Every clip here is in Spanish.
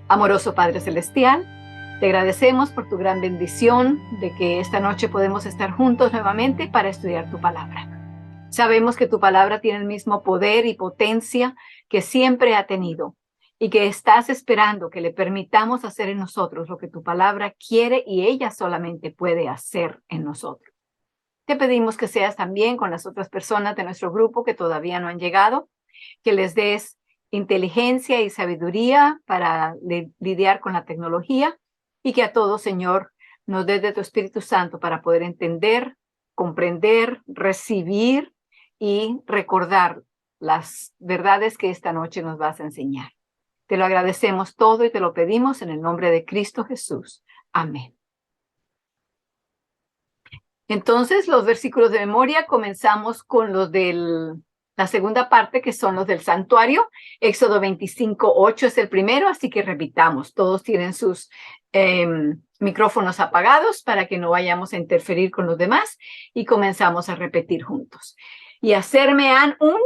Amoroso Padre Celestial, te agradecemos por tu gran bendición de que esta noche podemos estar juntos nuevamente para estudiar tu palabra. Sabemos que tu palabra tiene el mismo poder y potencia que siempre ha tenido y que estás esperando que le permitamos hacer en nosotros lo que tu palabra quiere y ella solamente puede hacer en nosotros. Te pedimos que seas también con las otras personas de nuestro grupo que todavía no han llegado, que les des inteligencia y sabiduría para lidiar con la tecnología y que a todos, Señor, nos des de tu Espíritu Santo para poder entender, comprender, recibir y recordar las verdades que esta noche nos vas a enseñar. Te lo agradecemos todo y te lo pedimos en el nombre de Cristo Jesús. Amén. Entonces, los versículos de memoria, comenzamos con los de la segunda parte, que son los del santuario. Éxodo 25:8 es el primero, así que repitamos. Todos tienen sus micrófonos apagados para que no vayamos a interferir con los demás y comenzamos a repetir juntos. Y hacerme han un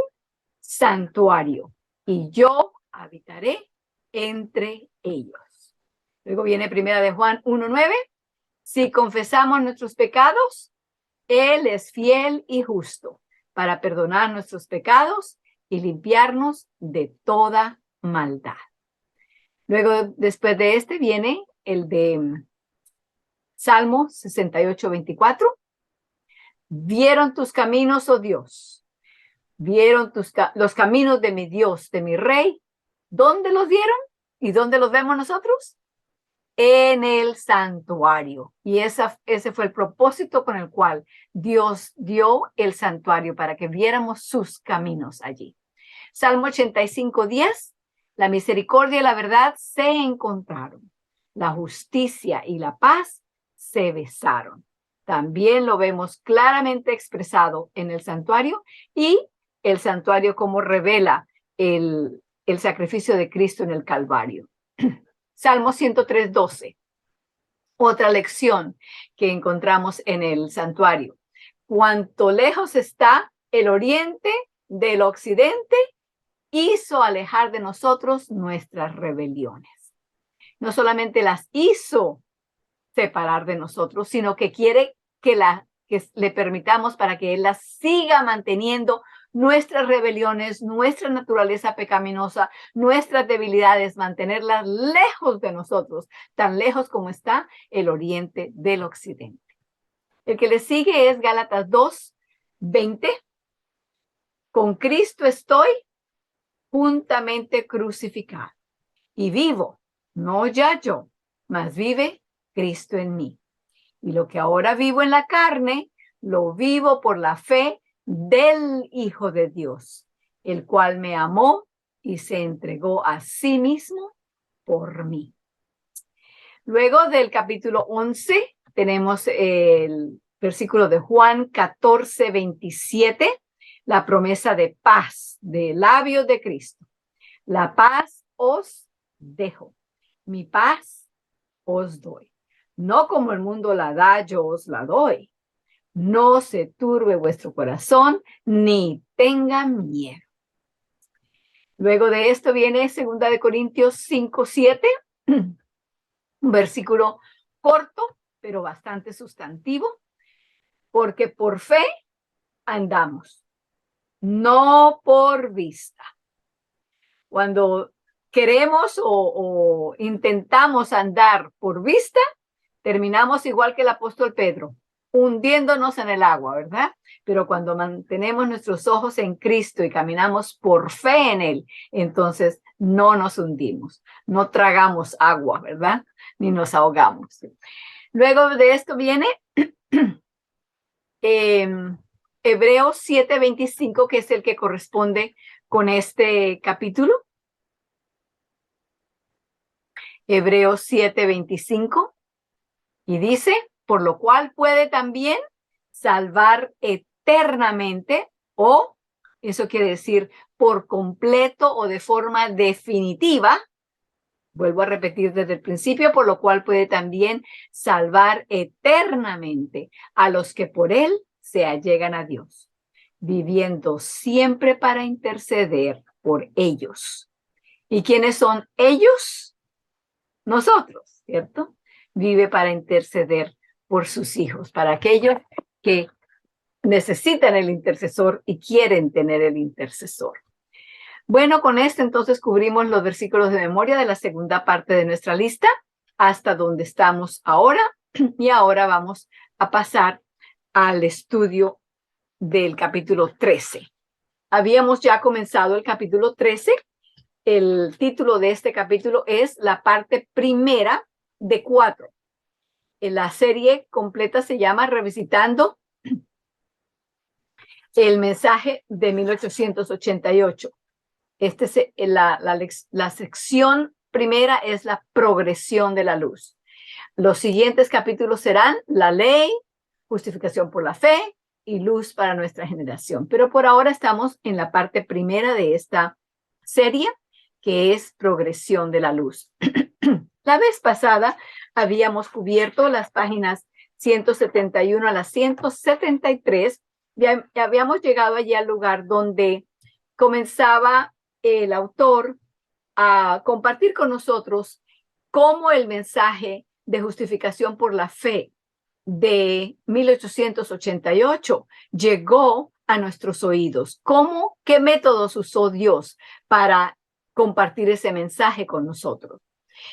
santuario y yo habitaré entre ellos. Luego viene primera de Juan 1:9. Si confesamos nuestros pecados, Él es fiel y justo para perdonar nuestros pecados y limpiarnos de toda maldad. Luego, después de este, viene el de Salmo 68:24. Vieron tus caminos, oh Dios. Vieron los caminos de mi Dios, de mi Rey. ¿Dónde los vieron? ¿Y dónde los vemos nosotros? En el santuario. Y ese fue el propósito con el cual Dios dio el santuario, para que viéramos sus caminos allí. Salmo 85:10. La misericordia y la verdad se encontraron. La justicia y la paz se besaron. También lo vemos claramente expresado en el santuario, y el santuario como revela el sacrificio de Cristo en el Calvario. Salmo 103:12. Otra lección que encontramos en el santuario. Cuanto lejos está el oriente del occidente, hizo alejar de nosotros nuestras rebeliones. No solamente las hizo separar de nosotros, sino que quiere que le permitamos para que Él las siga manteniendo, nuestras rebeliones, nuestra naturaleza pecaminosa, nuestras debilidades, mantenerlas lejos de nosotros, tan lejos como está el oriente del occidente. El que le sigue es Gálatas 2:20. Con Cristo estoy juntamente crucificado y vivo, no ya yo, mas vive Cristo en mí. Y lo que ahora vivo en la carne, lo vivo por la fe del Hijo de Dios, el cual me amó y se entregó a sí mismo por mí. Luego del capítulo 11, tenemos el versículo de Juan 14:27, la promesa de paz de labios de Cristo. La paz os dejo, mi paz os doy. No como el mundo la da, yo os la doy. No se turbe vuestro corazón, ni tenga miedo. Luego de esto viene 2 Corintios 5:7, un versículo corto, pero bastante sustantivo, porque por fe andamos, no por vista. Cuando queremos o intentamos andar por vista, terminamos igual que el apóstol Pedro, hundiéndonos en el agua, ¿verdad? Pero cuando mantenemos nuestros ojos en Cristo y caminamos por fe en Él, entonces no nos hundimos, no tragamos agua, ¿verdad? Ni nos ahogamos. Luego de esto viene Hebreos 7:25, que es el que corresponde con este capítulo. Hebreos 7:25. Y dice, por lo cual puede también salvar eternamente, o eso quiere decir por completo o de forma definitiva. Vuelvo a repetir desde el principio, por lo cual puede también salvar eternamente a los que por él se allegan a Dios, viviendo siempre para interceder por ellos. ¿Y quiénes son ellos? nosotros, ¿cierto? Vive para interceder por sus hijos, para aquellos que necesitan el intercesor y quieren tener el intercesor. Bueno, con esto entonces cubrimos los versículos de memoria de la segunda parte de nuestra lista hasta donde estamos ahora, y ahora vamos a pasar al estudio del capítulo 13. Habíamos ya comenzado el capítulo 13. El título de este capítulo es la parte primera de 4. La serie completa se llama Revisitando el mensaje de 1888. La sección primera es la progresión de la luz. Los siguientes capítulos serán la ley, justificación por la fe y luz para nuestra generación. Pero por ahora estamos en la parte primera de esta serie, que es progresión de la luz. La vez pasada habíamos cubierto las páginas 171 a las 173. Ya habíamos llegado allí al lugar donde comenzaba el autor a compartir con nosotros cómo el mensaje de justificación por la fe de 1888 llegó a nuestros oídos. ¿Qué métodos usó Dios para compartir ese mensaje con nosotros?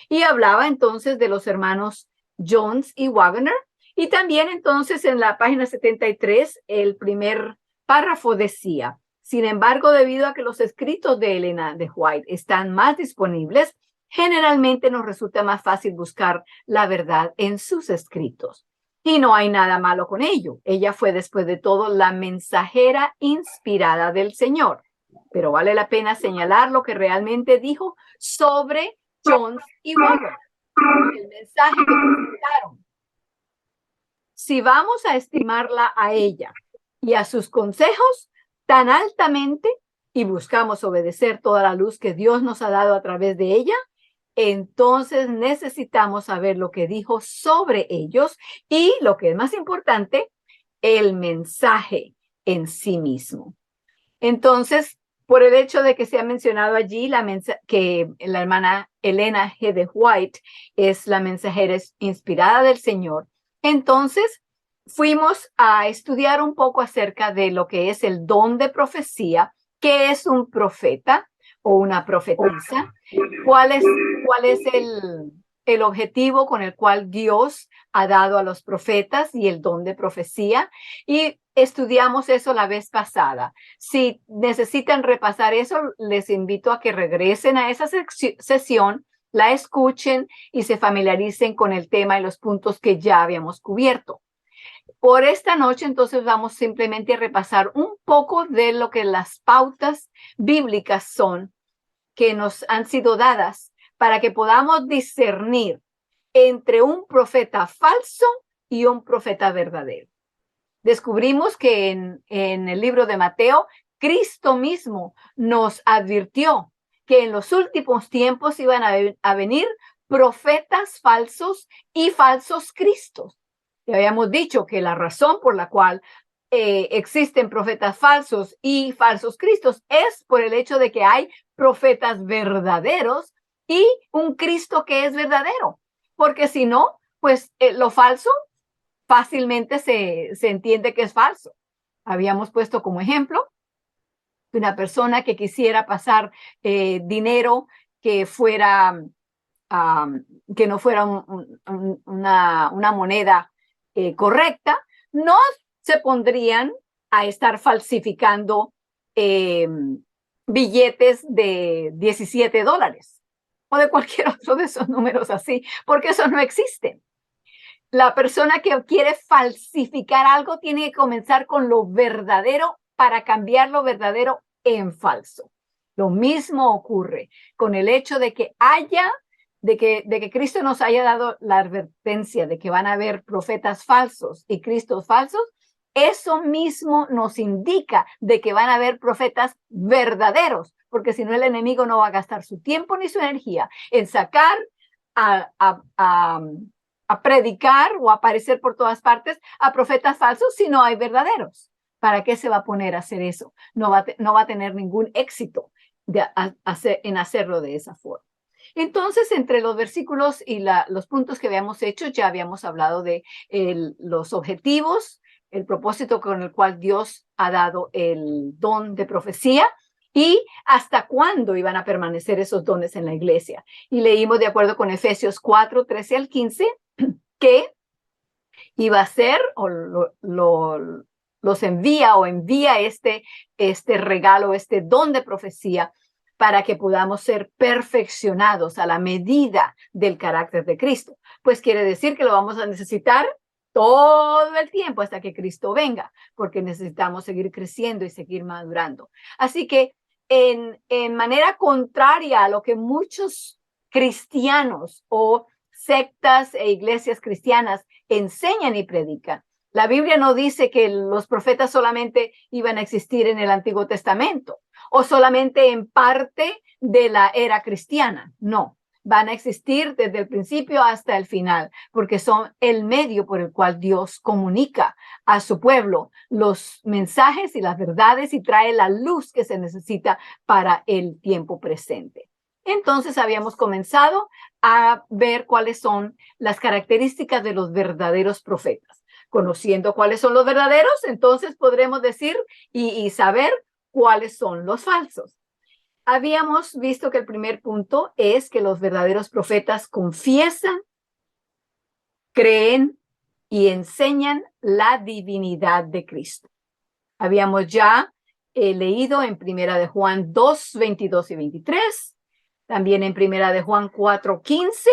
Y hablaba entonces de los hermanos Jones y Wagner. Y también entonces en la página 73, el primer párrafo decía: sin embargo, debido a que los escritos de Elena de White están más disponibles, generalmente nos resulta más fácil buscar la verdad en sus escritos. Y no hay nada malo con ello. Ella fue, después de todo, la mensajera inspirada del Señor. Pero vale la pena señalar lo que realmente dijo sobre Jones y Wagner, el mensaje que presentaron. Si vamos a estimarla a ella y a sus consejos tan altamente y buscamos obedecer toda la luz que Dios nos ha dado a través de ella, entonces necesitamos saber lo que dijo sobre ellos y, lo que es más importante, el mensaje en sí mismo. Entonces, por el hecho de que se ha mencionado allí que la hermana Elena G. de White es la mensajera inspirada del Señor, entonces fuimos a estudiar un poco acerca de lo que es el don de profecía, qué es un profeta o una profetisa, cuál es el objetivo con el cual Dios ha dado a los profetas y el don de profecía, y estudiamos eso la vez pasada. Si necesitan repasar eso, les invito a que regresen a esa sesión, la escuchen y se familiaricen con el tema y los puntos que ya habíamos cubierto. Por esta noche, entonces, vamos simplemente a repasar un poco de lo que las pautas bíblicas son, que nos han sido dadas para que podamos discernir entre un profeta falso y un profeta verdadero. Descubrimos que en el libro de Mateo, Cristo mismo nos advirtió que en los últimos tiempos iban a venir profetas falsos y falsos cristos. Ya habíamos dicho que la razón por la cual existen profetas falsos y falsos cristos es por el hecho de que hay profetas verdaderos y un Cristo que es verdadero. Porque si no, pues lo falso fácilmente se entiende que es falso. Habíamos puesto como ejemplo una persona que quisiera pasar dinero que fuera, que no fuera una moneda correcta, no se pondrían a estar falsificando billetes de $17 o de cualquier otro de esos números así, porque eso no existe. La persona que quiere falsificar algo tiene que comenzar con lo verdadero para cambiar lo verdadero en falso. Lo mismo ocurre con el hecho de que Cristo nos haya dado la advertencia de que van a haber profetas falsos y cristos falsos. Eso mismo nos indica de que van a haber profetas verdaderos, porque si no, el enemigo no va a gastar su tiempo ni su energía en sacar a predicar o aparecer por todas partes a profetas falsos si no hay verdaderos. ¿Para qué se va a poner a hacer eso? No va a tener ningún éxito en hacerlo de esa forma. Entonces, entre los versículos y los puntos que habíamos hecho, ya habíamos hablado de los objetivos, el propósito con el cual Dios ha dado el don de profecía y hasta cuándo iban a permanecer esos dones en la iglesia. Y leímos de acuerdo con Efesios 4, 13 al 15, que iba a ser o los envía este regalo, este don de profecía para que podamos ser perfeccionados a la medida del carácter de Cristo. Pues quiere decir que lo vamos a necesitar todo el tiempo hasta que Cristo venga, porque necesitamos seguir creciendo y seguir madurando. Así que en manera contraria a lo que muchos cristianos o sectas e iglesias cristianas enseñan y predican, la Biblia no dice que los profetas solamente iban a existir en el Antiguo Testamento o solamente en parte de la era cristiana. No, van a existir desde el principio hasta el final, porque son el medio por el cual Dios comunica a su pueblo los mensajes y las verdades y trae la luz que se necesita para el tiempo presente. Entonces habíamos comenzado a ver cuáles son las características de los verdaderos profetas. Conociendo cuáles son los verdaderos, entonces podremos decir y saber cuáles son los falsos. Habíamos visto que el primer punto es que los verdaderos profetas confiesan, creen y enseñan la divinidad de Cristo. Habíamos ya leído en Primera de Juan 2, 22 y 23, también en Primera de Juan 4, 15,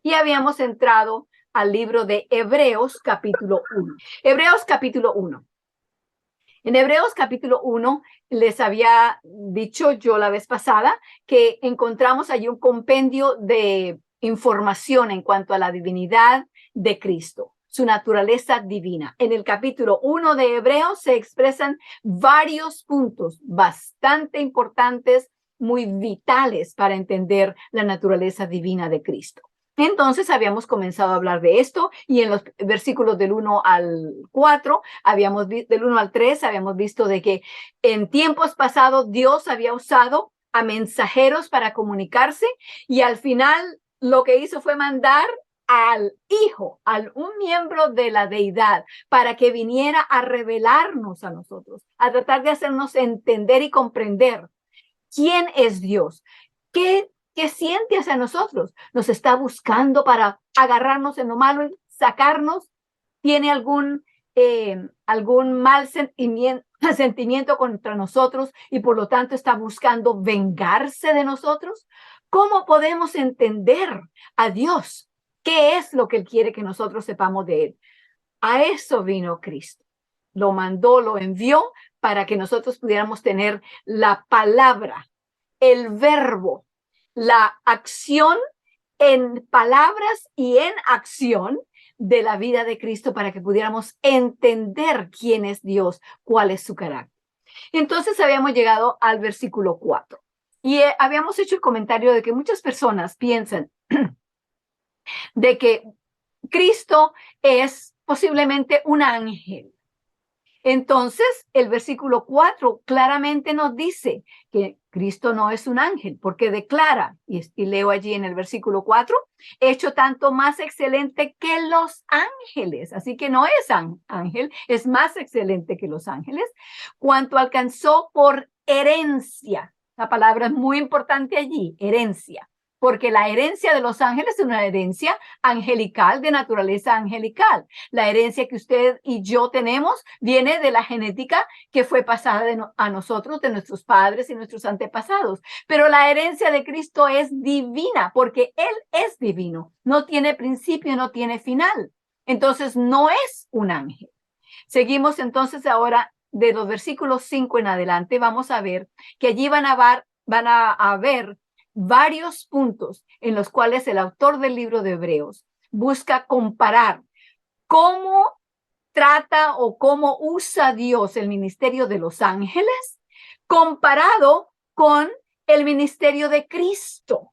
y habíamos entrado al libro de Hebreos capítulo 1. Hebreos capítulo 1. En Hebreos capítulo 1 les había dicho yo la vez pasada que encontramos allí un compendio de información en cuanto a la divinidad de Cristo, su naturaleza divina. En el capítulo 1 de Hebreos se expresan varios puntos bastante importantes, muy vitales para entender la naturaleza divina de Cristo. Entonces habíamos comenzado a hablar de esto y en los versículos del 1 al 4, del 1 al 3, habíamos visto de que en tiempos pasados Dios había usado a mensajeros para comunicarse y al final lo que hizo fue mandar al Hijo, un miembro de la deidad, para que viniera a revelarnos a nosotros, a tratar de hacernos entender y comprender quién es Dios, qué siente hacia nosotros. Nos está buscando para agarrarnos en lo malo y sacarnos. ¿Tiene algún mal sentimiento contra nosotros y por lo tanto está buscando vengarse de nosotros? ¿Cómo podemos entender a Dios? ¿Qué es lo que Él quiere que nosotros sepamos de Él? A eso vino Cristo. Lo mandó, lo envió para que nosotros pudiéramos tener la palabra, el verbo, la acción en palabras y en acción de la vida de Cristo para que pudiéramos entender quién es Dios, cuál es su carácter. Entonces habíamos llegado al versículo 4 y habíamos hecho el comentario de que muchas personas piensan de que Cristo es posiblemente un ángel. Entonces, el versículo 4 claramente nos dice que Cristo no es un ángel, porque declara, y leo allí en el versículo 4, hecho tanto más excelente que los ángeles. Así que no es ángel, es más excelente que los ángeles, cuanto alcanzó por herencia. La palabra es muy importante allí, herencia. Porque la herencia de los ángeles es una herencia angelical, de naturaleza angelical. La herencia que usted y yo tenemos viene de la genética que fue pasada a nosotros, de nuestros padres y nuestros antepasados. Pero la herencia de Cristo es divina, porque Él es divino. No tiene principio, no tiene final. Entonces, no es un ángel. Seguimos entonces ahora de los versículos 5 en adelante. Vamos a ver que allí van a ver varios puntos en los cuales el autor del libro de Hebreos busca comparar cómo trata o cómo usa Dios el ministerio de los ángeles comparado con el ministerio de Cristo,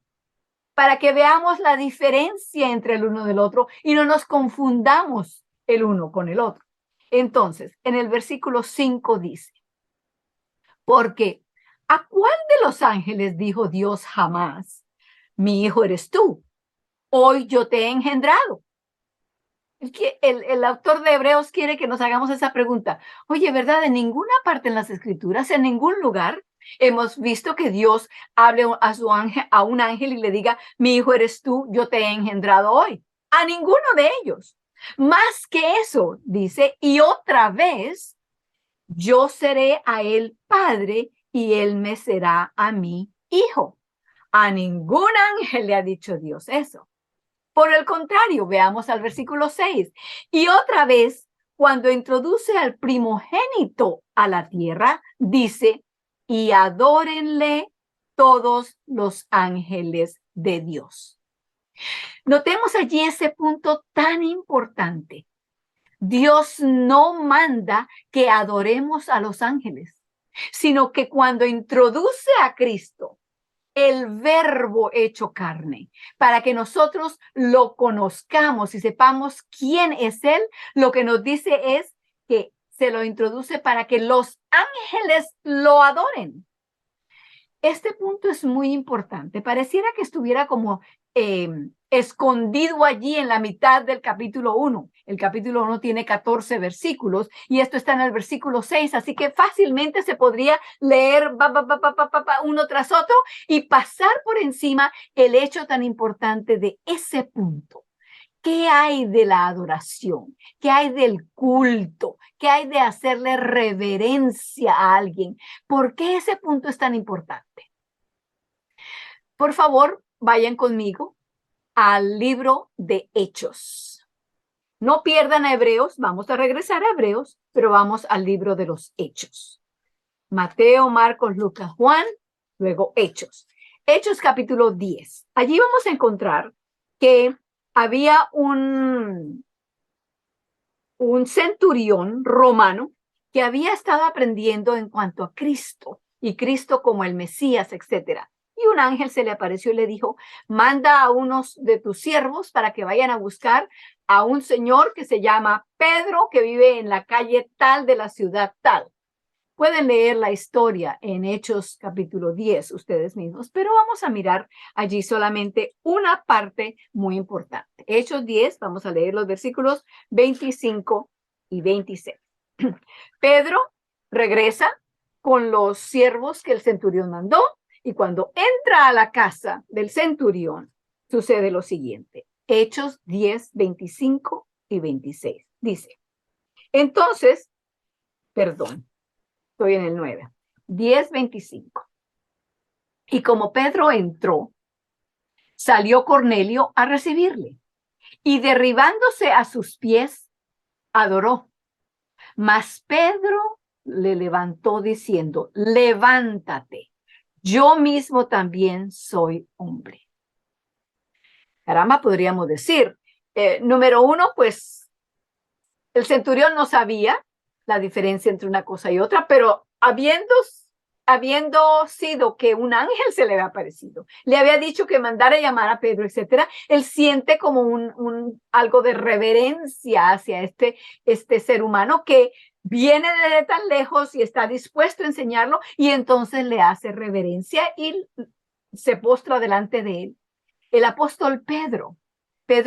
para que veamos la diferencia entre el uno del otro y no nos confundamos el uno con el otro. Entonces, en el versículo 5 dice, porque ¿a cuál de los ángeles dijo Dios jamás? mi hijo eres tú. Hoy yo te he engendrado. El autor de Hebreos quiere que nos hagamos esa pregunta. Oye, ¿verdad? En ninguna parte en las Escrituras, en ningún lugar, hemos visto que Dios hable a su ángel, a un ángel y le diga, mi hijo eres tú, yo te he engendrado hoy. A ninguno de ellos. Más que eso, dice, y otra vez, yo seré a él padre y él me será a mí hijo. A ningún ángel le ha dicho Dios eso. Por el contrario, veamos al versículo 6. Y otra vez, cuando introduce al primogénito a la tierra, dice, y adórenle todos los ángeles de Dios. Notemos allí ese punto tan importante. Dios no manda que adoremos a los ángeles, sino que cuando introduce a Cristo, el verbo hecho carne, para que nosotros lo conozcamos y sepamos quién es Él, lo que nos dice es que se lo introduce para que los ángeles lo adoren. Este punto es muy importante. Pareciera que estuviera como escondido allí en la mitad del capítulo 1. El capítulo 1 tiene 14 versículos y esto está en el versículo 6, así que fácilmente se podría leer uno tras otro y pasar por encima el hecho tan importante de ese punto. ¿Qué hay de la adoración? ¿Qué hay del culto? ¿Qué hay de hacerle reverencia a alguien? ¿Por qué ese punto es tan importante? Por favor, vayan conmigo al libro de Hechos. No pierdan a Hebreos, vamos a regresar a Hebreos, pero vamos al libro de los Hechos. Mateo, Marcos, Lucas, Juan, luego Hechos. Hechos capítulo 10. Allí vamos a encontrar que había un centurión romano que había estado aprendiendo en cuanto a Cristo y Cristo como el Mesías, etcétera. Y un ángel se le apareció y le dijo, manda a unos de tus siervos para que vayan a buscar a un señor que se llama Pedro, que vive en la calle tal de la ciudad tal. Pueden leer la historia en Hechos capítulo 10 ustedes mismos, pero vamos a mirar allí solamente una parte muy importante. Hechos 10, vamos a leer los versículos 25 y 26. Pedro regresa con los siervos que el centurión mandó y cuando entra a la casa del centurión sucede lo siguiente. Hechos 10, 25 y 26. Dice, entonces, estoy en el 9, 10, 25. Y como Pedro entró, salió Cornelio a recibirle y derribándose a sus pies, adoró. Mas Pedro le levantó diciendo, levántate, yo mismo también soy hombre. Caramba, podríamos decir. Número uno, pues el centurión no sabía la diferencia entre una cosa y otra, pero habiendo sido que un ángel se le había aparecido, le había dicho que mandara llamar a Pedro, etcétera, él siente como algo de reverencia hacia este ser humano que viene desde tan lejos y está dispuesto a enseñarlo y entonces le hace reverencia y se postra delante de él. El apóstol Pedro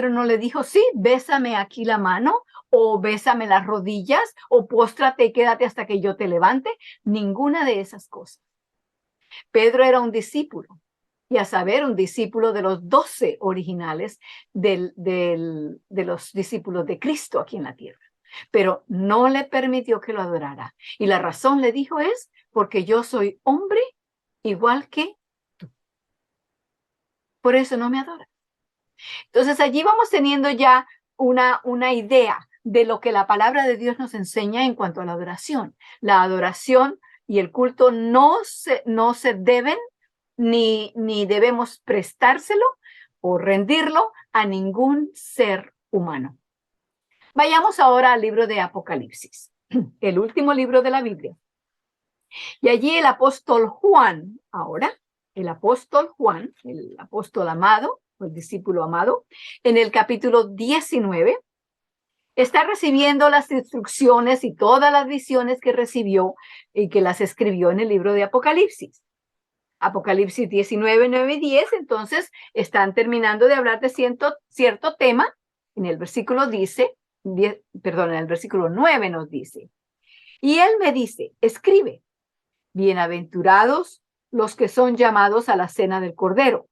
no le dijo, sí, bésame aquí la mano o bésame las rodillas o póstrate y quédate hasta que yo te levante. Ninguna de esas cosas. Pedro era un discípulo y a saber, un discípulo de los 12 originales de los discípulos de Cristo aquí en la tierra. Pero no le permitió que lo adorara. Y la razón le dijo es porque yo soy hombre igual que tú. Por eso no me adoras. Entonces allí vamos teniendo ya una idea de lo que la palabra de Dios nos enseña en cuanto a la adoración. La adoración y el culto no se deben ni debemos prestárselo o rendirlo a ningún ser humano. Vayamos ahora al libro de Apocalipsis, el último libro de la Biblia. Y allí el apóstol Juan, el apóstol amado, el discípulo amado, en el capítulo 19, está recibiendo las instrucciones y todas las visiones que recibió y que las escribió en el libro de Apocalipsis. Apocalipsis 19, 9 y 10, entonces están terminando de hablar de cierto tema. En el versículo en el versículo 9 nos dice, y él me dice, escribe, bienaventurados los que son llamados a la cena del Cordero.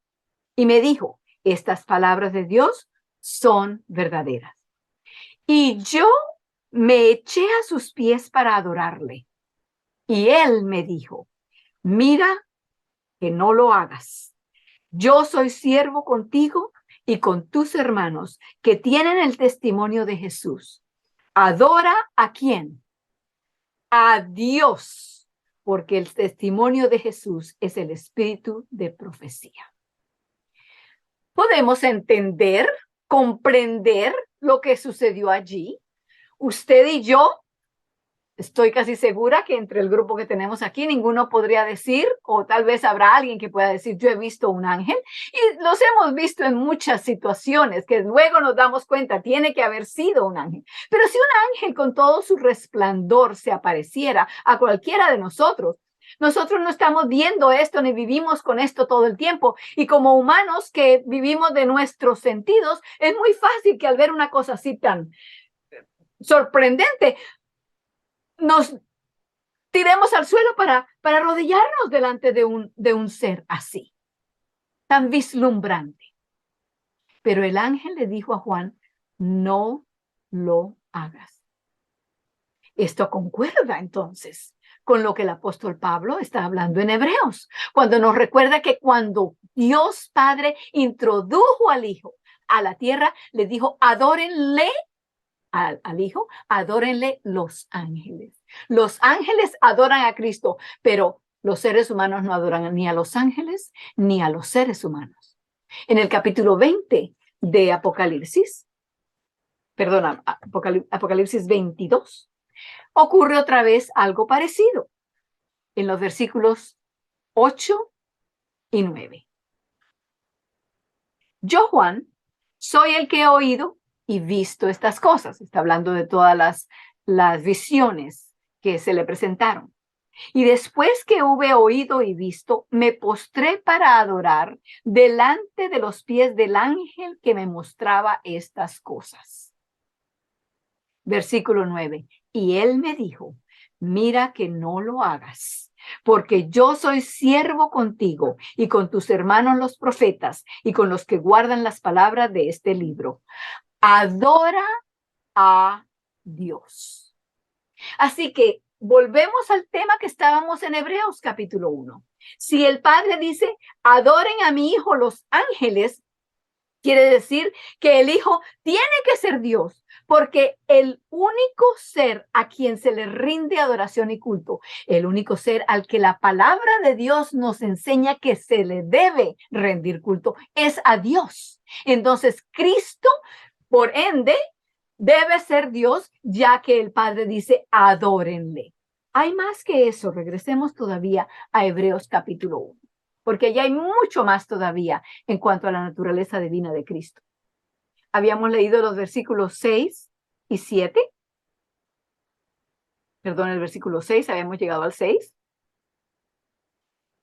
Y me dijo, estas palabras de Dios son verdaderas. Y yo me eché a sus pies para adorarle. Y él me dijo, mira que no lo hagas. Yo soy siervo contigo y con tus hermanos que tienen el testimonio de Jesús. Adora ¿a quién? A Dios, porque el testimonio de Jesús es el espíritu de profecía. Podemos entender, comprender lo que sucedió allí. Usted y yo, estoy casi segura que entre el grupo que tenemos aquí, ninguno podría decir, o tal vez habrá alguien que pueda decir, yo he visto un ángel. Y los hemos visto en muchas situaciones que luego nos damos cuenta, tiene que haber sido un ángel. Pero si un ángel con todo su resplandor se apareciera a cualquiera de nosotros no estamos viendo esto ni vivimos con esto todo el tiempo. Y como humanos que vivimos de nuestros sentidos, es muy fácil que al ver una cosa así tan sorprendente, nos tiremos al suelo para arrodillarnos delante de un ser así, tan vislumbrante. Pero el ángel le dijo a Juan, no lo hagas. Esto concuerda entonces con lo que el apóstol Pablo está hablando en Hebreos, cuando nos recuerda que cuando Dios Padre introdujo al Hijo a la tierra, le dijo, adórenle al Hijo, adórenle los ángeles. Los ángeles adoran a Cristo, pero los seres humanos no adoran ni a los ángeles ni a los seres humanos. En el capítulo 20 de Apocalipsis, Apocalipsis 22, ocurre otra vez algo parecido en los versículos 8 y 9. Yo, Juan, soy el que he oído y visto estas cosas. Está hablando de todas las visiones que se le presentaron. Y después que hube oído y visto, me postré para adorar delante de los pies del ángel que me mostraba estas cosas. Versículo 9. Y él me dijo, mira que no lo hagas, porque yo soy siervo contigo y con tus hermanos los profetas y con los que guardan las palabras de este libro. Adora a Dios. Así que volvemos al tema que estábamos en Hebreos capítulo 1. Si el Padre dice, adoren a mi Hijo los ángeles, quiere decir que el Hijo tiene que ser Dios, porque el único ser a quien se le rinde adoración y culto, el único ser al que la palabra de Dios nos enseña que se le debe rendir culto, es a Dios. Entonces, Cristo, por ende, debe ser Dios, ya que el Padre dice, adórenle. Hay más que eso. Regresemos todavía a Hebreos capítulo 1, porque ya hay mucho más todavía en cuanto a la naturaleza divina de Cristo. Habíamos leído los versículos 6 y 7. Perdón, el versículo 6, habíamos llegado al 6.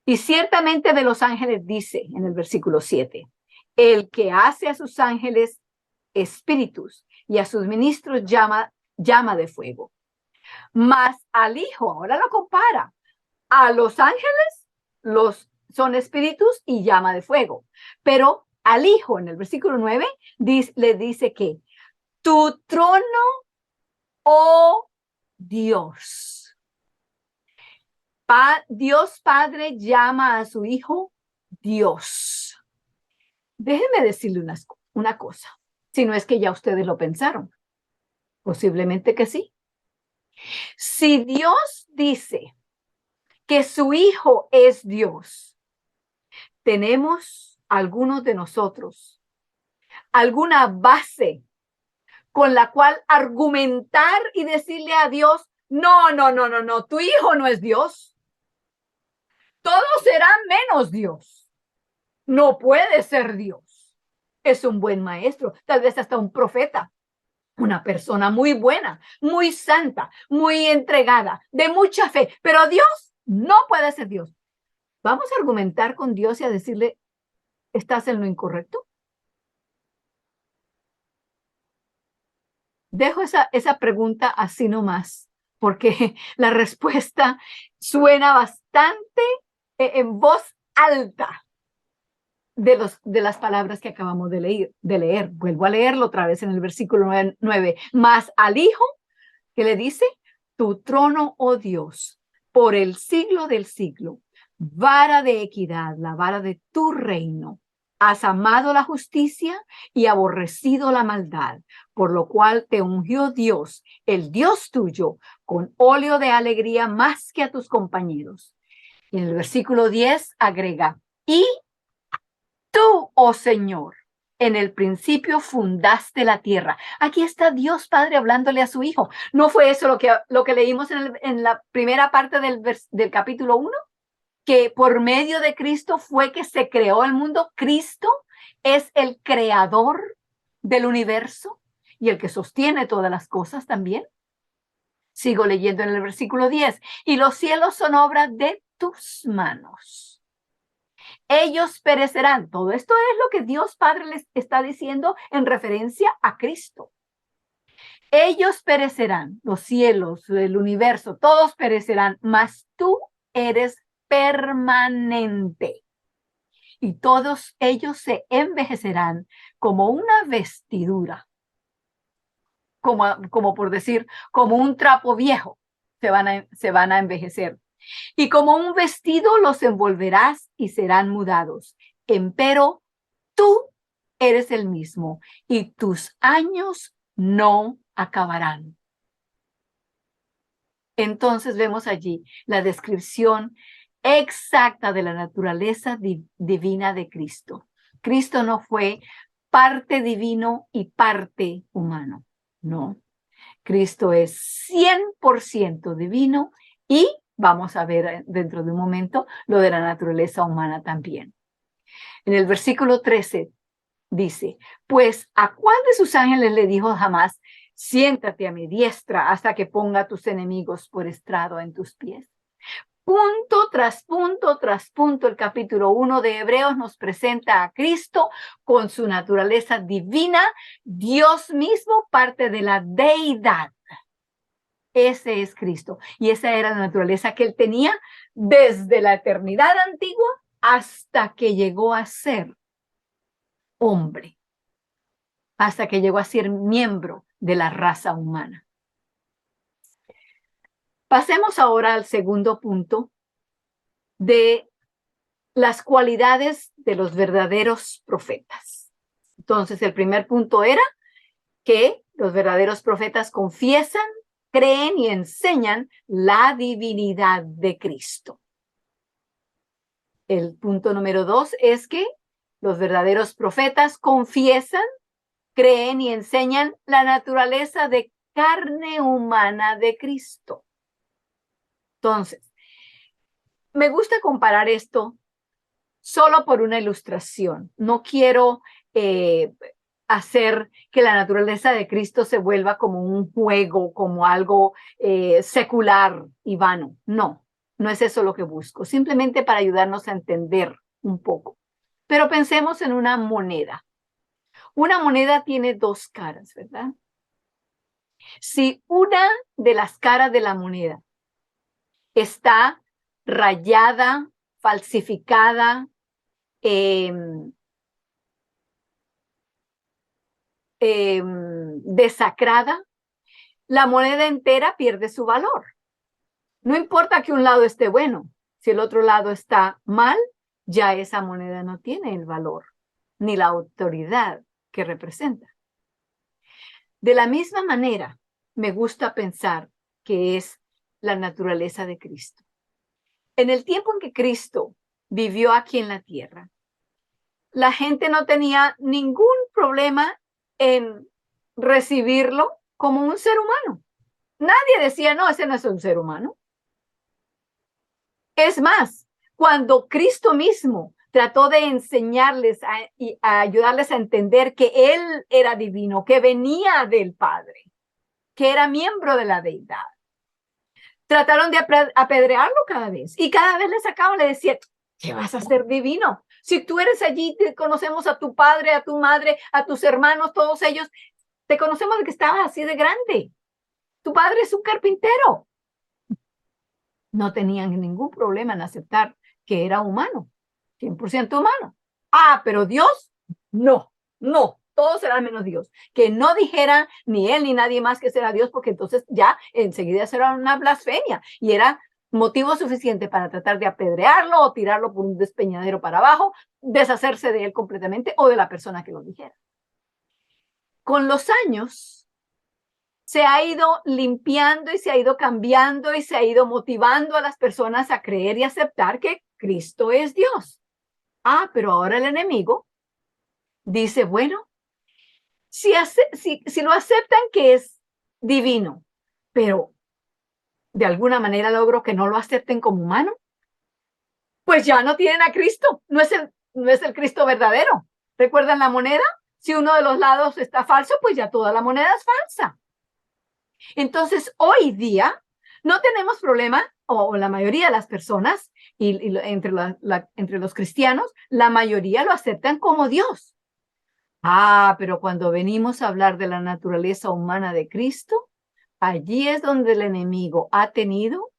Y ciertamente de los ángeles dice en el versículo 7, el que hace a sus ángeles espíritus y a sus ministros llama de fuego. Mas al Hijo, ahora lo compara, a los ángeles son espíritus y llama de fuego, pero al Hijo en el versículo 9 le dice que tu trono, oh Dios. Dios Padre llama a su Hijo Dios. Déjenme decirle una cosa, si no es que ya ustedes lo pensaron. Posiblemente que sí. Si Dios dice que su Hijo es Dios, tenemos algunos de nosotros alguna base con la cual argumentar y decirle a Dios, no, tu Hijo no es Dios. Todos serán menos Dios. No puede ser Dios. Es un buen maestro, tal vez hasta un profeta. Una persona muy buena, muy santa, muy entregada, de mucha fe. Pero Dios no puede ser Dios. ¿Vamos a argumentar con Dios y a decirle, estás en lo incorrecto? Dejo esa pregunta así nomás, porque la respuesta suena bastante en voz alta de las palabras que acabamos de leer. Vuelvo a leerlo otra vez en el versículo 9. Más al Hijo, que le dice, tu trono, oh Dios, por el siglo del siglo, vara de equidad, la vara de tu reino. Has amado la justicia y aborrecido la maldad, por lo cual te ungió Dios, el Dios tuyo, con óleo de alegría más que a tus compañeros. Y en el versículo 10 agrega, y tú, oh Señor, en el principio fundaste la tierra. Aquí está Dios Padre hablándole a su Hijo. ¿No fue eso lo que leímos en la primera parte del capítulo 1? Que por medio de Cristo fue que se creó el mundo. Cristo es el creador del universo y el que sostiene todas las cosas también. Sigo leyendo en el versículo 10. Y los cielos son obra de tus manos. Ellos perecerán. Todo esto es lo que Dios Padre les está diciendo en referencia a Cristo. Ellos perecerán, los cielos, el universo, todos perecerán, mas tú eres permanente. Y todos ellos se envejecerán como una vestidura, como por decir, como un trapo viejo, se van a envejecer. Y como un vestido los envolverás y serán mudados. Empero tú eres el mismo y tus años no acabarán. Entonces vemos allí la descripción exacta de la naturaleza divina de Cristo. Cristo no fue parte divino y parte humano, no. Cristo es 100% divino y vamos a ver dentro de un momento lo de la naturaleza humana también. En el versículo 13 dice, pues ¿a cuál de sus ángeles le dijo jamás, siéntate a mi diestra hasta que ponga tus enemigos por estrado en tus pies? Punto tras punto tras punto, el capítulo 1 de Hebreos nos presenta a Cristo con su naturaleza divina, Dios mismo, parte de la deidad. Ese es Cristo. Y esa era la naturaleza que él tenía desde la eternidad antigua hasta que llegó a ser hombre, hasta que llegó a ser miembro de la raza humana. Pasemos ahora al segundo punto de las cualidades de los verdaderos profetas. Entonces, el primer punto era que los verdaderos profetas confiesan, creen y enseñan la divinidad de Cristo. El punto número 2 es que los verdaderos profetas confiesan, creen y enseñan la naturaleza de carne humana de Cristo. Entonces, me gusta comparar esto solo por una ilustración. No quiero hacer que la naturaleza de Cristo se vuelva como un juego, como algo secular y vano. No, no es eso lo que busco. Simplemente para ayudarnos a entender un poco. Pero pensemos en una moneda. Una moneda tiene dos caras, ¿verdad? Si una de las caras de la moneda está rayada, falsificada, desacrada, la moneda entera pierde su valor. No importa que un lado esté bueno, si el otro lado está mal, ya esa moneda no tiene el valor ni la autoridad que representa. De la misma manera, me gusta pensar que es la naturaleza de Cristo. En el tiempo en que Cristo vivió aquí en la tierra, la gente no tenía ningún problema en recibirlo como un ser humano. Nadie decía, no, ese no es un ser humano. Es más, cuando Cristo mismo trató de enseñarles y a ayudarles a entender que Él era divino, que venía del Padre, que era miembro de la deidad, trataron de apedrearlo cada vez. Y cada vez le sacaban, le decían, ¿Qué vas a ser divino? Si tú eres allí, te conocemos a tu padre, a tu madre, a tus hermanos, todos ellos, te conocemos de que estabas así de grande. Tu padre es un carpintero. No tenían ningún problema en aceptar que era humano, 100% humano. Ah, pero Dios, no, no, todos serán menos Dios. Que no dijera ni él ni nadie más que será Dios, porque entonces ya enseguida será una blasfemia y era motivo suficiente para tratar de apedrearlo o tirarlo por un despeñadero para abajo, deshacerse de él completamente o de la persona que lo dijera. Con los años, se ha ido limpiando y se ha ido cambiando y se ha ido motivando a las personas a creer y aceptar que Cristo es Dios. Ah, pero ahora el enemigo dice, bueno, si lo aceptan que es divino, pero de alguna manera logro que no lo acepten como humano, pues ya no tienen a Cristo, no es el Cristo verdadero. ¿Recuerdan la moneda? Si uno de los lados está falso, pues ya toda la moneda es falsa. Entonces, hoy día no tenemos problema, o la mayoría de las personas, entre los cristianos, la mayoría lo aceptan como Dios. Ah, pero cuando venimos a hablar de la naturaleza humana de Cristo, allí es donde el enemigo ha tenido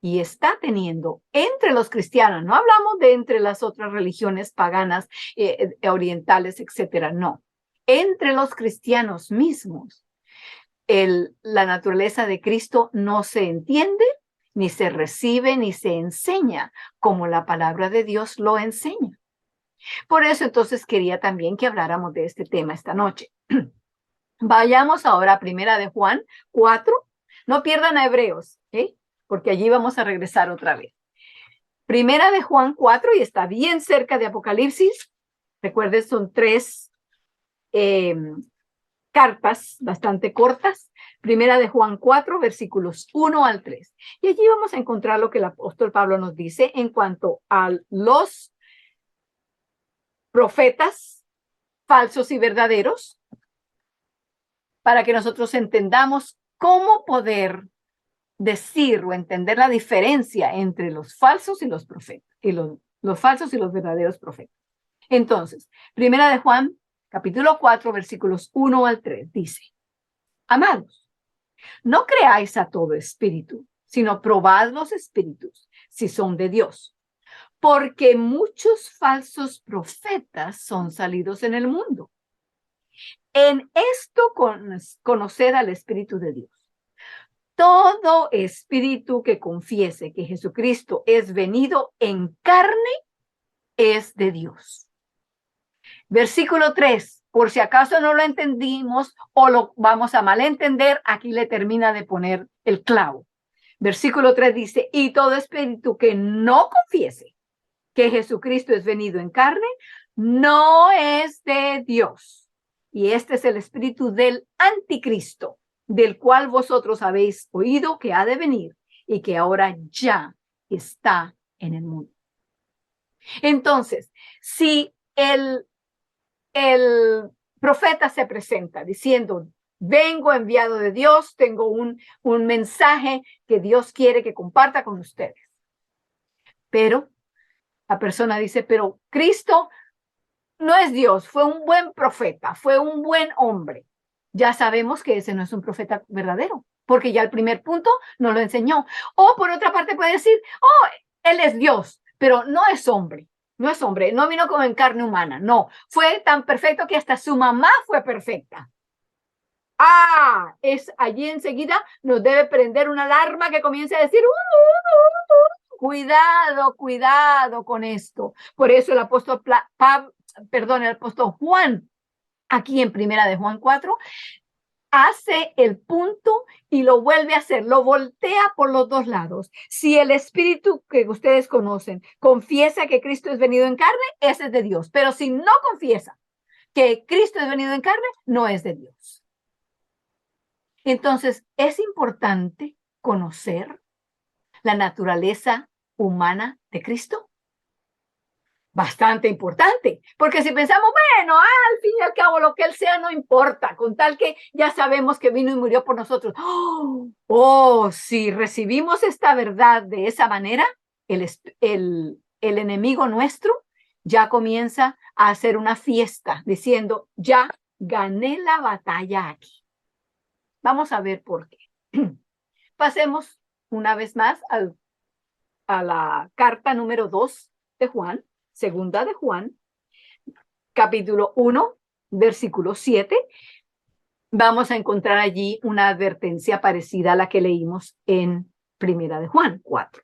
y está teniendo entre los cristianos. No hablamos de entre las otras religiones paganas, orientales, etcétera. No, entre los cristianos mismos. La naturaleza de Cristo no se entiende, ni se recibe, ni se enseña como la palabra de Dios lo enseña. Por eso entonces quería también que habláramos de este tema esta noche. Vayamos ahora a Primera de Juan 4. No pierdan a Hebreos, porque allí vamos a regresar otra vez. Primera de Juan 4 y está bien cerca de Apocalipsis. Recuerden, son 3 cartas bastante cortas. Primera de Juan 4, versículos 1 al 3. Y allí vamos a encontrar lo que el apóstol Pablo nos dice en cuanto a los profetas falsos y verdaderos, para que nosotros entendamos cómo poder decir o entender la diferencia entre los falsos y los profetas, y los falsos y los verdaderos profetas. Entonces, Primera de Juan, capítulo 4, versículos 1 al 3, dice: Amados, no creáis a todo espíritu, sino probad los espíritus, si son de Dios, porque muchos falsos profetas son salidos en el mundo. En esto conoced al Espíritu de Dios. Todo espíritu que confiese que Jesucristo es venido en carne es de Dios. Versículo 3, por si acaso no lo entendimos o lo vamos a malentender, aquí le termina de poner el clavo. Versículo 3 dice: y todo espíritu que no confiese que Jesucristo es venido en carne, no es de Dios. Y este es el espíritu del anticristo, del cual vosotros habéis oído que ha de venir y que ahora ya está en el mundo. Entonces, si el profeta se presenta diciendo: vengo enviado de Dios, tengo un mensaje que Dios quiere que comparta con ustedes. Pero la persona dice: pero Cristo no es Dios, fue un buen profeta, fue un buen hombre. Ya sabemos que ese no es un profeta verdadero, porque ya el primer punto no lo enseñó. O por otra parte puede decir: oh, él es Dios, pero no es hombre. No es hombre, no vino como en carne humana, no. Fue tan perfecto que hasta su mamá fue perfecta. Ah, es allí enseguida nos debe prender una alarma que comience a decir: cuidado, cuidado con esto. Por eso el apóstol el apóstol Juan, aquí en Primera de Juan 4, hace el punto y lo vuelve a hacer, lo voltea por los dos lados. Si el espíritu que ustedes conocen confiesa que Cristo es venido en carne, ese es de Dios. Pero si no confiesa que Cristo es venido en carne, no es de Dios. Entonces, es importante conocer la naturaleza humana de Cristo. Bastante importante, porque si pensamos, bueno, al fin y al cabo lo que él sea no importa, con tal que ya sabemos que vino y murió por nosotros. Si recibimos esta verdad de esa manera, el el enemigo nuestro ya comienza a hacer una fiesta diciendo, ya gané la batalla aquí. Vamos a ver por qué. Pasemos una vez más a la carta número 2 de Juan, segunda de Juan, capítulo 1, versículo 7. Vamos a encontrar allí una advertencia parecida a la que leímos en primera de Juan 4.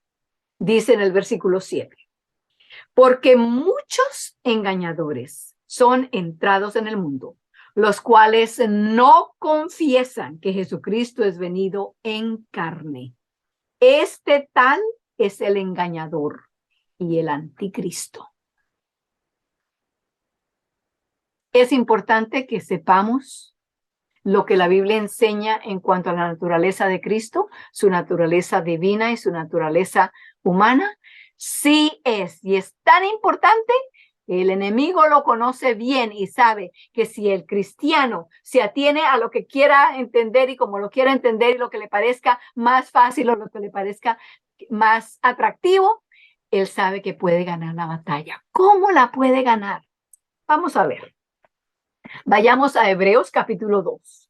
Dice en el versículo 7, porque muchos engañadores son entrados en el mundo, los cuales no confiesan que Jesucristo es venido en carne. Este tal es el engañador y el anticristo. Es importante que sepamos lo que la Biblia enseña en cuanto a la naturaleza de Cristo, su naturaleza divina y su naturaleza humana. Sí es, y es tan importante, el enemigo lo conoce bien y sabe que si el cristiano se atiene a lo que quiera entender y como lo quiera entender y lo que le parezca más fácil o lo que le parezca más atractivo, él sabe que puede ganar la batalla. ¿Cómo la puede ganar? Vamos a ver. Vayamos a Hebreos capítulo 2.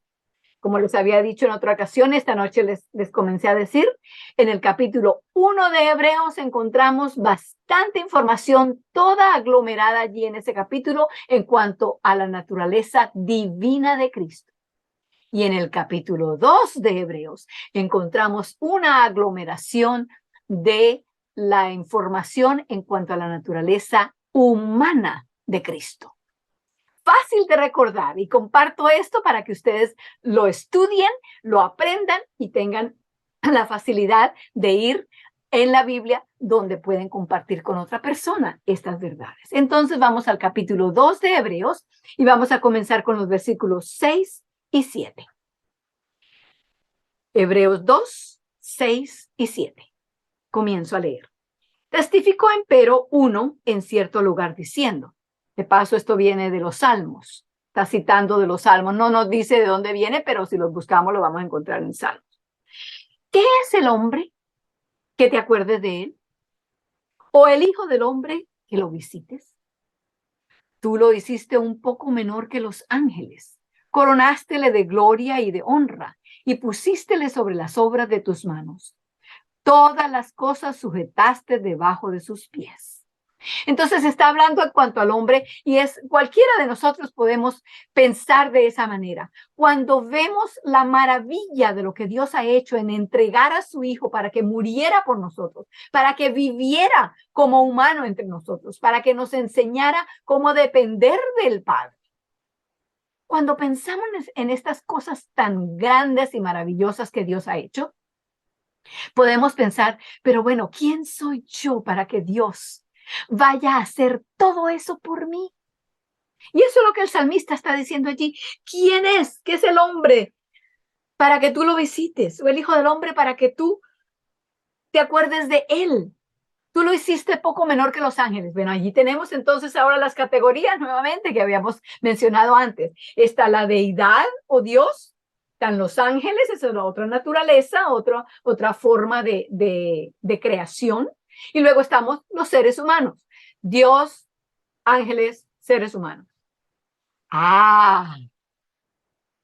Como les había dicho en otra ocasión, esta noche les comencé a decir, en el capítulo 1 de Hebreos encontramos bastante información, toda aglomerada allí en ese capítulo en cuanto a la naturaleza divina de Cristo. Y en el capítulo 2 de Hebreos encontramos una aglomeración de la información en cuanto a la naturaleza humana de Cristo. Fácil de recordar y comparto esto para que ustedes lo estudien, lo aprendan y tengan la facilidad de ir en la Biblia donde pueden compartir con otra persona estas verdades. Entonces vamos al capítulo 2 de Hebreos y vamos a comenzar con los versículos 6 y 7. Hebreos 2, 6 y 7. Comienzo a leer. Testificó empero uno en cierto lugar diciendo, de paso, esto viene de los Salmos. Está citando de los Salmos. No nos dice de dónde viene, pero si los buscamos lo vamos a encontrar en Salmos. ¿Qué es el hombre que te acuerdes de él? ¿O el hijo del hombre que lo visites? Tú lo hiciste un poco menor que los ángeles. Coronástele de gloria y de honra y pusístele sobre las obras de tus manos. Todas las cosas sujetaste debajo de sus pies. Entonces está hablando en cuanto al hombre y es cualquiera de nosotros podemos pensar de esa manera. Cuando vemos la maravilla de lo que Dios ha hecho en entregar a su hijo para que muriera por nosotros, para que viviera como humano entre nosotros, para que nos enseñara cómo depender del Padre. Cuando pensamos en estas cosas tan grandes y maravillosas que Dios ha hecho, podemos pensar, pero bueno, ¿quién soy yo para que Dios vaya a hacer todo eso por mí? Y eso es lo que el salmista está diciendo allí. ¿Quién es? ¿Qué es el hombre para que tú lo visites? ¿O el hijo del hombre para que tú te acuerdes de él? Tú lo hiciste poco menor que los ángeles. Bueno, allí tenemos entonces ahora las categorías nuevamente que habíamos mencionado antes. Está la deidad o Dios, están los ángeles, esa es la otra naturaleza, otra forma de creación. Y luego estamos los seres humanos. Dios, ángeles, seres humanos.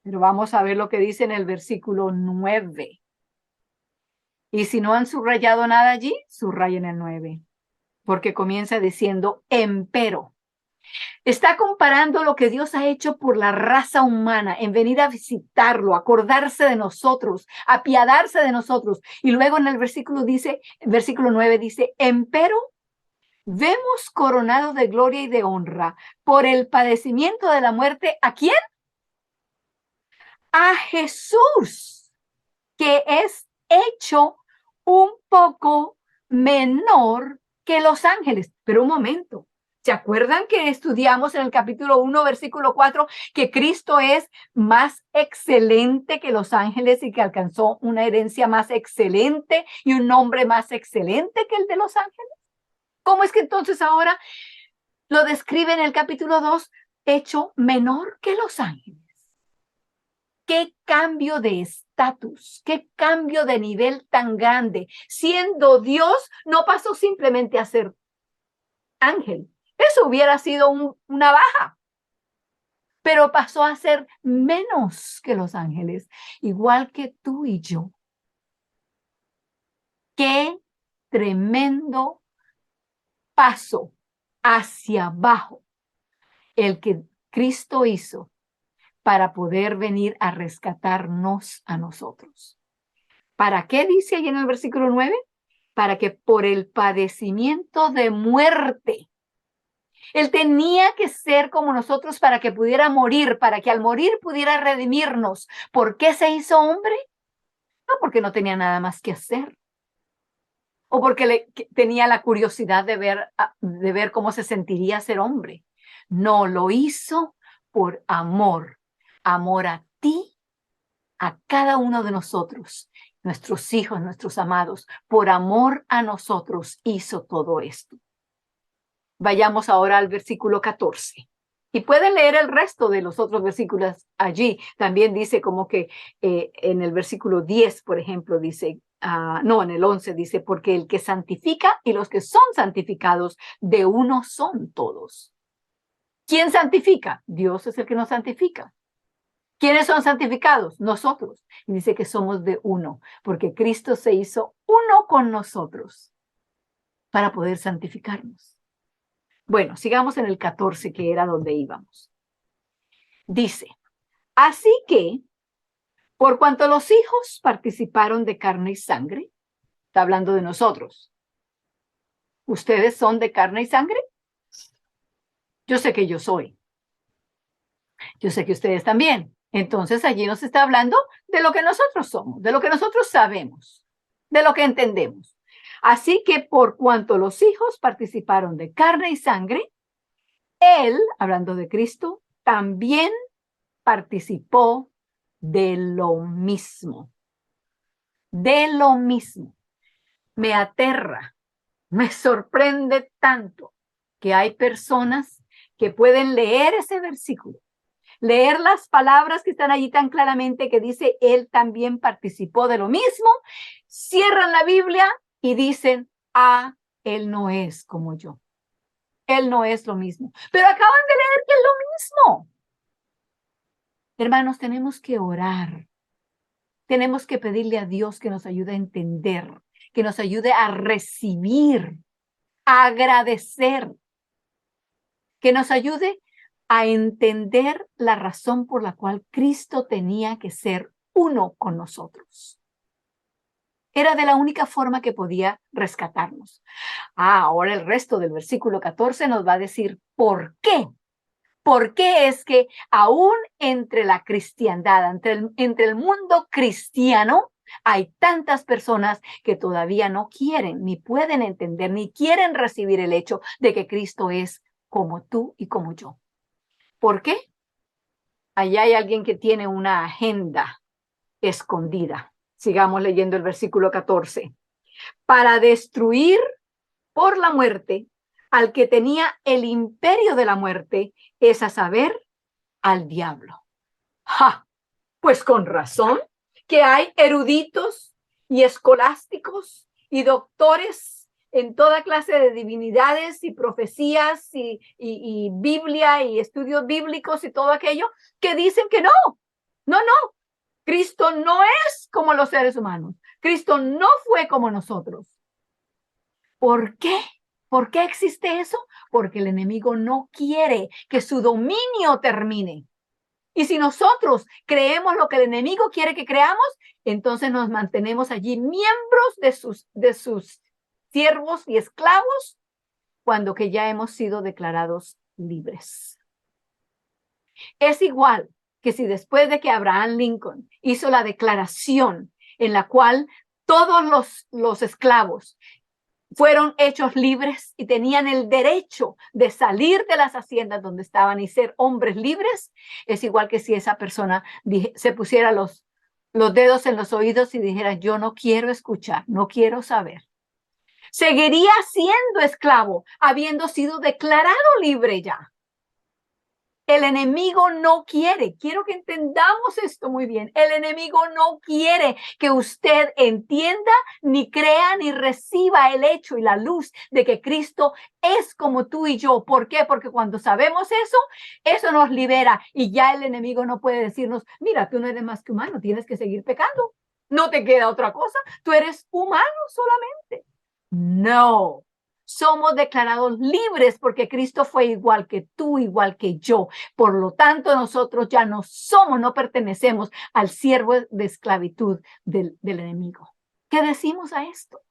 Pero vamos a ver lo que dice en el versículo 9. Y si no han subrayado nada allí, subrayen el 9. Porque comienza diciendo empero. Está comparando lo que Dios ha hecho por la raza humana en venir a visitarlo, acordarse de nosotros, apiadarse de nosotros. Y luego en el versículo 9 dice, empero vemos coronado de gloria y de honra por el padecimiento de la muerte. ¿A quién? A Jesús, que es hecho un poco menor que los ángeles. Pero un momento, ¿se acuerdan que estudiamos en el capítulo 1, versículo 4, que Cristo es más excelente que los ángeles y que alcanzó una herencia más excelente y un nombre más excelente que el de los ángeles? ¿Cómo es que entonces ahora lo describe en el capítulo 2, hecho menor que los ángeles? Qué cambio de estatus, qué cambio de nivel tan grande. Siendo Dios, no pasó simplemente a ser ángel. Eso hubiera sido una baja, pero pasó a ser menos que los ángeles, igual que tú y yo. Qué tremendo paso hacia abajo el que Cristo hizo para poder venir a rescatarnos a nosotros. ¿Para qué dice ahí en el versículo 9? Para que por el padecimiento de muerte, Él tenía que ser como nosotros para que pudiera morir, para que al morir pudiera redimirnos. ¿Por qué se hizo hombre? No porque no tenía nada más que hacer, o porque tenía la curiosidad de ver cómo se sentiría ser hombre. No, lo hizo por amor. Amor a ti, a cada uno de nosotros, nuestros hijos, nuestros amados. Por amor a nosotros hizo todo esto. Vayamos ahora al versículo 14. Y pueden leer el resto de los otros versículos allí. También dice como que en el versículo 10, por ejemplo, dice, no, en el 11 dice, porque el que santifica y los que son santificados de uno son todos. ¿Quién santifica? Dios es el que nos santifica. ¿Quiénes son santificados? Nosotros. Y dice que somos de uno, porque Cristo se hizo uno con nosotros para poder santificarnos. Bueno, sigamos en el 14, que era donde íbamos. Dice, así que, por cuanto los hijos participaron de carne y sangre, está hablando de nosotros. ¿Ustedes son de carne y sangre? Yo sé que yo soy. Yo sé que ustedes también. Entonces allí nos está hablando de lo que nosotros somos, de lo que nosotros sabemos, de lo que entendemos. Así que por cuanto los hijos participaron de carne y sangre, Él, hablando de Cristo, también participó de lo mismo. De lo mismo. Me aterra, me sorprende tanto que hay personas que pueden leer ese versículo, leer las palabras que están allí tan claramente que dice, Él también participó de lo mismo, cierran la Biblia y dicen, Él no es como yo. Él no es lo mismo. Pero acaban de leer que es lo mismo. Hermanos, tenemos que orar. Tenemos que pedirle a Dios que nos ayude a entender, que nos ayude a recibir, a agradecer, que nos ayude a entender la razón por la cual Cristo tenía que ser uno con nosotros. Era de la única forma que podía rescatarnos. Ahora el resto del versículo 14 nos va a decir por qué. ¿Por qué es que aún entre la cristiandad, entre el mundo cristiano, hay tantas personas que todavía no quieren, ni pueden entender, ni quieren recibir el hecho de que Cristo es como tú y como yo? ¿Por qué? Allá hay alguien que tiene una agenda escondida. Sigamos leyendo el versículo 14. Para destruir por la muerte al que tenía el imperio de la muerte, es a saber, al diablo. ¡Ja! Pues con razón que hay eruditos y escolásticos y doctores en toda clase de divinidades y profecías y Biblia y estudios bíblicos y todo aquello que dicen que no, no, Cristo no es como los seres humanos. Cristo no fue como nosotros. ¿Por qué? ¿Por qué existe eso? Porque el enemigo no quiere que su dominio termine. Y si nosotros creemos lo que el enemigo quiere que creamos, entonces nos mantenemos allí miembros de sus siervos y esclavos, cuando que ya hemos sido declarados libres. Es igual que si después de que Abraham Lincoln hizo la declaración en la cual todos los esclavos fueron hechos libres y tenían el derecho de salir de las haciendas donde estaban y ser hombres libres, es igual que si esa persona se pusiera los dedos en los oídos y dijera, yo no quiero escuchar, no quiero saber. Seguiría siendo esclavo, habiendo sido declarado libre ya. El enemigo no quiere, quiero que entendamos esto muy bien, el enemigo no quiere que usted entienda, ni crea, ni reciba el hecho y la luz de que Cristo es como tú y yo. ¿Por qué? Porque cuando sabemos eso, eso nos libera y ya el enemigo no puede decirnos, mira, tú no eres más que humano, tienes que seguir pecando. No te queda otra cosa, tú eres humano solamente. No. Somos declarados libres porque Cristo fue igual que tú, igual que yo. Por lo tanto, nosotros ya no somos, no pertenecemos al siervo de esclavitud del enemigo. ¿Qué decimos a esto?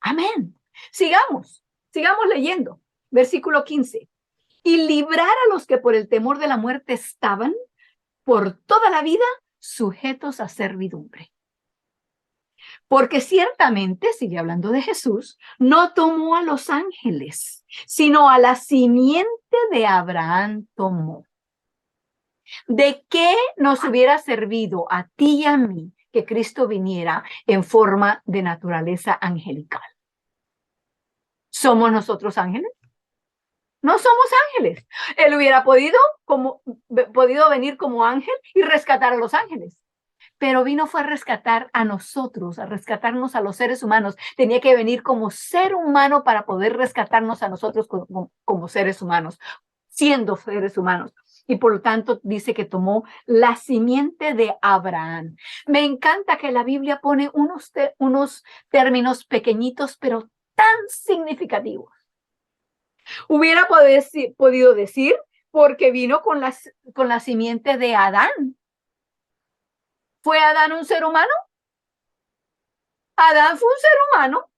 Amén. Sigamos leyendo. Versículo 15. Y librar a los que por el temor de la muerte estaban por toda la vida sujetos a servidumbre. Porque ciertamente, sigue hablando de Jesús, no tomó a los ángeles, sino a la simiente de Abraham tomó. ¿De qué nos hubiera servido a ti y a mí que Cristo viniera en forma de naturaleza angelical? ¿Somos nosotros ángeles? No somos ángeles. Él hubiera podido venir como ángel y rescatar a los ángeles. Pero fue a rescatar a nosotros, a rescatarnos a los seres humanos. Tenía que venir como ser humano para poder rescatarnos a nosotros como seres humanos, siendo seres humanos. Y por lo tanto dice que tomó la simiente de Abraham. Me encanta que la Biblia pone unos términos pequeñitos, pero tan significativos. Hubiera podido decir, porque vino con la simiente de Adán. ¿Fue Adán un ser humano? Adán fue un ser humano,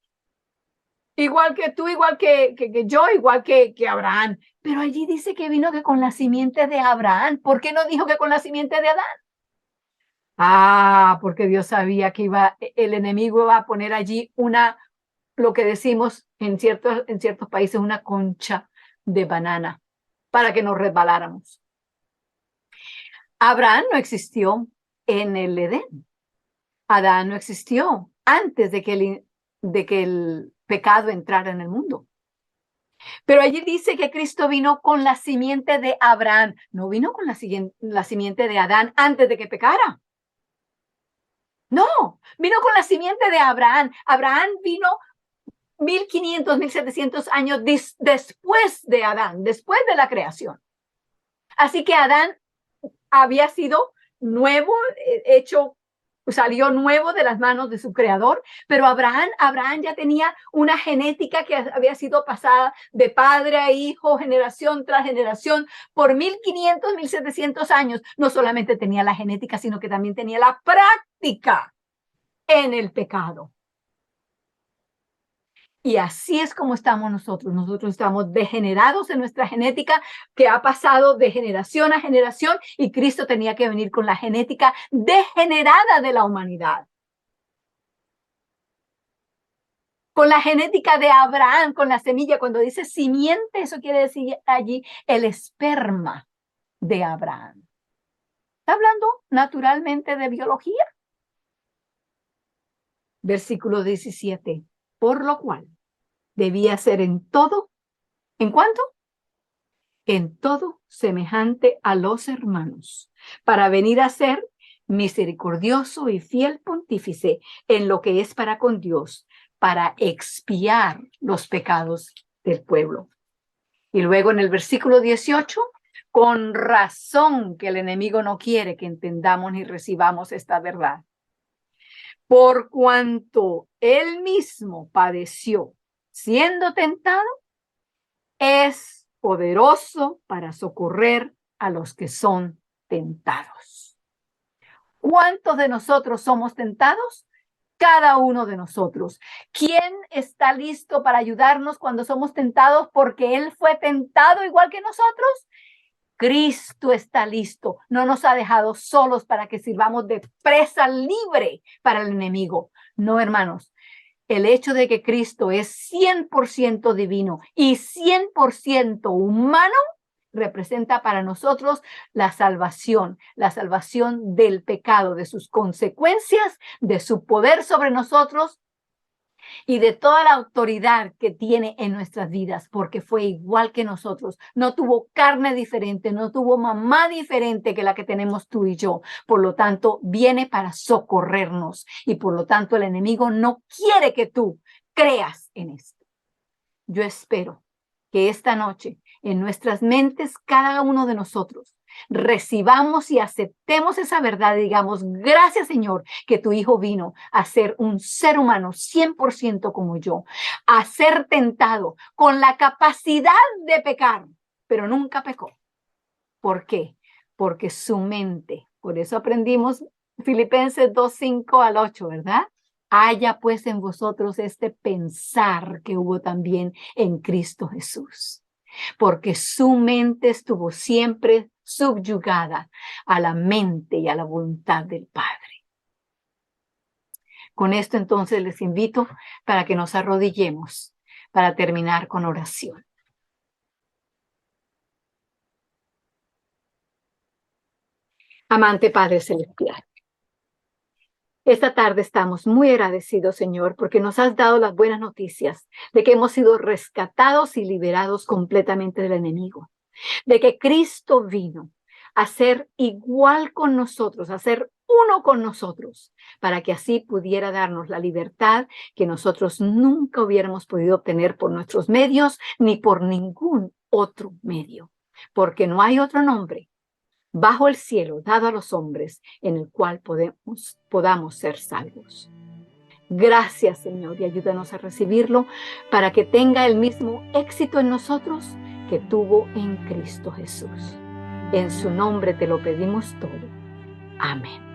igual que tú, igual que yo, igual que Abraham. Pero allí dice que vino que con la simiente de Abraham. ¿Por qué no dijo que con la simiente de Adán? Porque Dios sabía que el enemigo iba a poner allí lo que decimos en ciertos países, una concha de banana para que nos resbaláramos. Abraham no existió en el Edén. Adán no existió antes de que el pecado entrara en el mundo. Pero allí dice que Cristo vino con la simiente de Abraham. No vino con la simiente de Adán antes de que pecara. No, vino con la simiente de Abraham. Abraham vino 1500, 1700 años después de Adán, después de la creación. Así que Adán había sido nuevo, salió nuevo de las manos de su creador, pero Abraham ya tenía una genética que había sido pasada de padre a hijo, generación tras generación, por 1500, 1700 años. No solamente tenía la genética, sino que también tenía la práctica en el pecado. Y así es como estamos nosotros. Nosotros estamos degenerados en nuestra genética que ha pasado de generación a generación y Cristo tenía que venir con la genética degenerada de la humanidad. Con la genética de Abraham, con la semilla. Cuando dice simiente, eso quiere decir allí el esperma de Abraham. Está hablando naturalmente de biología. Versículo 17. Por lo cual debía ser en todo, ¿en cuánto? En todo semejante a los hermanos, para venir a ser misericordioso y fiel pontífice en lo que es para con Dios, para expiar los pecados del pueblo. Y luego en el versículo 18, con razón que el enemigo no quiere que entendamos ni recibamos esta verdad. Por cuanto él mismo padeció siendo tentado, es poderoso para socorrer a los que son tentados. ¿Cuántos de nosotros somos tentados? Cada uno de nosotros. ¿Quién está listo para ayudarnos cuando somos tentados porque Él fue tentado igual que nosotros? Cristo está listo. No nos ha dejado solos para que sirvamos de presa libre para el enemigo. No, hermanos. El hecho de que Cristo es 100% divino y 100% humano representa para nosotros la salvación del pecado, de sus consecuencias, de su poder sobre nosotros y de toda la autoridad que tiene en nuestras vidas, porque fue igual que nosotros. No tuvo carne diferente, no tuvo mamá diferente que la que tenemos tú y yo. Por lo tanto, viene para socorrernos y por lo tanto el enemigo no quiere que tú creas en esto. Yo espero que esta noche en nuestras mentes, cada uno de nosotros, recibamos y aceptemos esa verdad y digamos, gracias Señor, que tu hijo vino a ser un ser humano 100% como yo, a ser tentado con la capacidad de pecar, pero nunca pecó. ¿Por qué? Porque su mente, por eso aprendimos Filipenses 2:5 al 8, ¿verdad? Haya pues en vosotros este pensar que hubo también en Cristo Jesús, porque su mente estuvo siempre subyugada a la mente y a la voluntad del Padre. Con esto entonces les invito para que nos arrodillemos para terminar con oración. Amante Padre Celestial, esta tarde estamos muy agradecidos, Señor, porque nos has dado las buenas noticias de que hemos sido rescatados y liberados completamente del enemigo, de que Cristo vino a ser igual con nosotros, a ser uno con nosotros, para que así pudiera darnos la libertad que nosotros nunca hubiéramos podido obtener por nuestros medios ni por ningún otro medio, porque no hay otro nombre bajo el cielo dado a los hombres en el cual podamos ser salvos. Gracias, Señor, y ayúdanos a recibirlo para que tenga el mismo éxito en nosotros que tuvo en Cristo Jesús. En su nombre te lo pedimos todo. Amén.